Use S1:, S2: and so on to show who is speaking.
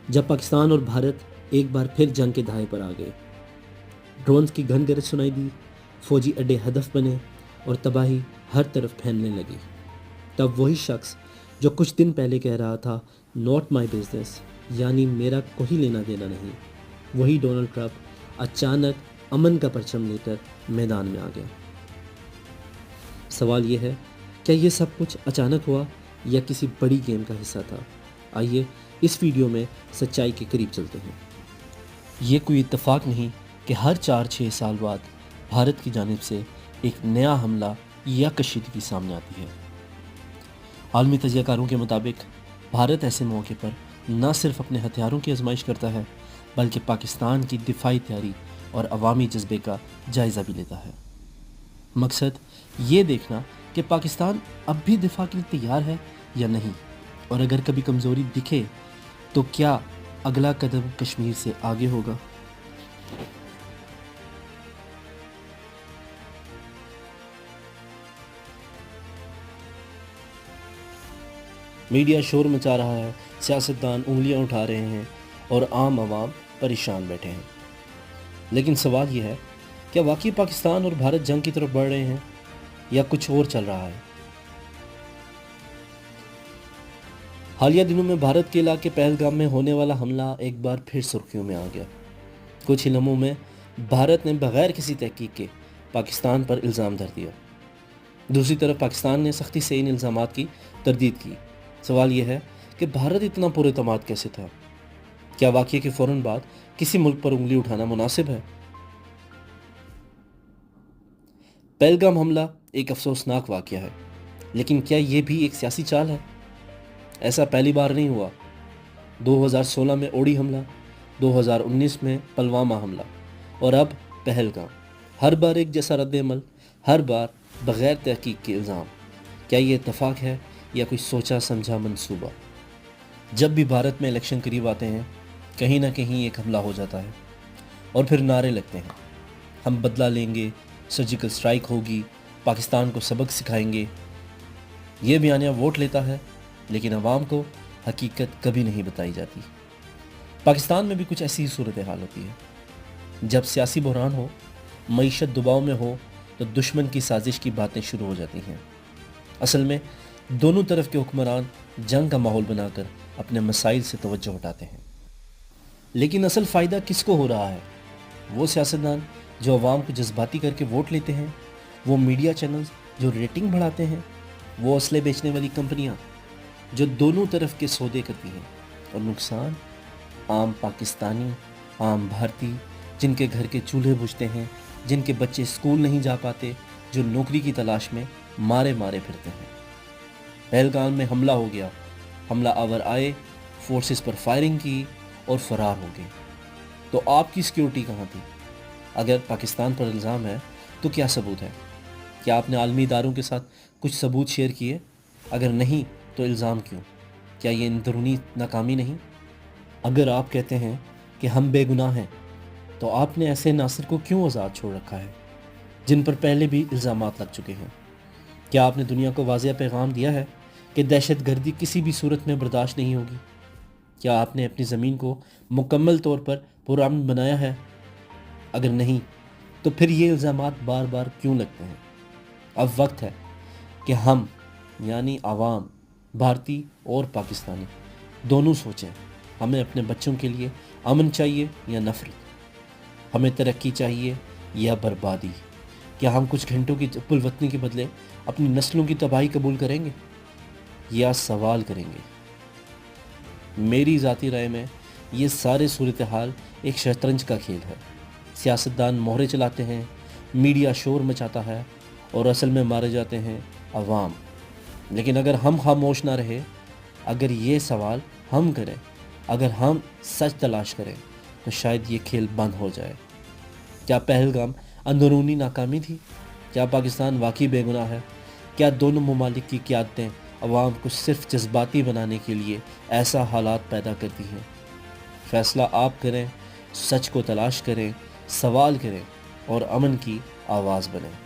S1: जब पाकिस्तान और भारत एक बार फिर जंग के दाहे पर आ गए। ड्रोन्स की घन गरज सुनाई दी, फौजी अड्डे हदफ बने और तबाही हर तरफ फैलने लगी। तब वही शख्स जो कुछ दिन पहले कह रहा था नॉट माई बिजनेस, यानी मेरा कोई लेना देना नहीं, वही डोनाल्ड ट्रंप अचानक अमन का परचम लेकर मैदान में आ गया। सवाल ये है, क्या ये सब कुछ अचानक हुआ या किसी बड़ी गेम का हिस्सा था? आइए इस वीडियो में सच्चाई के करीब चलते हैं। ये कोई इत्तेफाक नहीं कि हर 4-6 साल बाद भारत की जानिब से एक नया हमला या कशीदगी सामने आती है। आलमी तजज़ियाकारों के मुताबिक भारत ऐसे मौके पर न सिर्फ अपने हथियारों की आजमाइश करता है, बल्कि पाकिस्तान की दिफाई तैयारी और अवामी जज्बे का जायज़ा भी लेता है। मकसद ये देखना कि पाकिस्तान अब भी दिफा के लिए तैयार है या नहीं, और अगर कभी कमज़ोरी दिखे तो क्या अगला कदम कश्मीर से आगे होगा। मीडिया शोर मचा रहा है, सियासतदान उंगलियां उठा रहे हैं और आम आवाम परेशान बैठे हैं। लेकिन सवाल यह है, क्या वाकई पाकिस्तान और भारत जंग की तरफ बढ़ रहे हैं या कुछ और चल रहा है? हालिया दिनों में भारत के इलाके पहलगाम में होने वाला हमला एक बार फिर सुर्खियों में आ गया। कुछ ही लम्हों में भारत ने बगैर किसी तहकीक के पाकिस्तान पर इल्ज़ाम धर दिया। दूसरी तरफ पाकिस्तान ने सख्ती से इन इल्ज़ामात की तरदीद की। सवाल यह है कि भारत इतना पुरएतमाद कैसे था? क्या वाक़ये के फ़ौरन बाद किसी मुल्क पर उंगली उठाना मुनासिब है? पहलगाम हमला एक अफसोसनाक वाक़या है, लेकिन क्या ये भी एक सियासी चाल है? ऐसा पहली बार नहीं हुआ। 2016 में ओडी हमला, 2019 में पुलवामा हमला और अब पहलगाम। हर बार एक जैसा रद्द-ए-अमल, हर बार बग़ैर तहकीक के इल्ज़ाम। क्या ये इत्तेफाक है या कोई सोचा समझा मंसूबा? जब भी भारत में इलेक्शन करीब आते हैं, कहीं ना कहीं एक हमला हो जाता है और फिर नारे लगते हैं, हम बदला लेंगे, सर्जिकल स्ट्राइक होगी, पाकिस्तान को सबक सिखाएंगे। ये बयानिया वोट लेता है, लेकिन अवाम को हकीकत कभी नहीं बताई जाती। पाकिस्तान में भी कुछ ऐसी ही सूरत हाल होती है। जब सियासी बहरान हो, मईशत दबाव में हो, तो दुश्मन की साजिश की बातें शुरू हो जाती हैं। असल में दोनों तरफ के हुक्मरान जंग का माहौल बनाकर अपने मसाइल से तवज्जो हटाते हैं। लेकिन असल फ़ायदा किसको हो रहा है? वो सियासतदान जो अवाम को जज्बाती करके वोट लेते हैं, वो मीडिया चैनल्स जो रेटिंग बढ़ाते हैं, वो असले बेचने वाली कंपनियां जो दोनों तरफ के सौदे करती हैं, और नुकसान आम पाकिस्तानी, आम भारतीय जिनके घर के चूल्हे बुझते हैं, जिनके बच्चे स्कूल नहीं जा पाते, जो नौकरी की तलाश में मारे मारे फिरते हैं। पहलगाम में हमला हो गया, हमला आवर आए, फोर्सेस पर फायरिंग की और फरार हो गए। तो आपकी सिक्योरिटी कहाँ थी? अगर पाकिस्तान पर इल्ज़ाम है तो क्या सबूत है? क्या आपने आलमी इदारों के साथ कुछ सबूत शेयर किए? अगर नहीं तो इल्ज़ाम क्यों? क्या ये अंदरूनी नाकामी नहीं? अगर आप कहते हैं कि हम बेगुनाह हैं, तो आपने ऐसे नासिर को क्यों आज़ाद छोड़ रखा है जिन पर पहले भी इल्ज़ामात लग चुके हैं? क्या आपने दुनिया को वाज़ेह पैगाम दिया है कि दहशत गर्दी किसी भी सूरत में बर्दाश्त नहीं होगी? क्या आपने अपनी ज़मीन को मुकम्मल तौर पर पुरअमन बनाया है? अगर नहीं तो फिर ये इल्ज़ामात बार बार क्यों लगते हैं? अब वक्त है कि हम यानी आवाम, भारतीय और पाकिस्तानी दोनों सोचें, हमें अपने बच्चों के लिए अमन चाहिए या नफ़रत? हमें तरक्की चाहिए या बर्बादी? क्या हम कुछ घंटों की पुलवतनी के बदले अपनी नस्लों की तबाही कबूल करेंगे या सवाल करेंगे? मेरी ज़ाती राय में ये सारे सूरत हाल एक शतरंज का खेल है। सियासतदान मोहरे चलाते हैं, मीडिया शोर मचाता है और असल में मारे जाते हैं अवाम। लेकिन अगर हम खामोश ना रहे, अगर ये सवाल हम करें, अगर हम सच तलाश करें, तो शायद ये खेल बंद हो जाए। क्या पहलगाम अंदरूनी नाकामी थी? क्या पाकिस्तान वाकई बेगुनाह है? क्या दोनों ममालिक की क़यादतें अवाम को सिर्फ जज्बाती बनाने के लिए ऐसा हालात पैदा करती हैं? फ़ैसला आप करें, सच को तलाश करें, सवाल करें और अमन की आवाज़ बनें।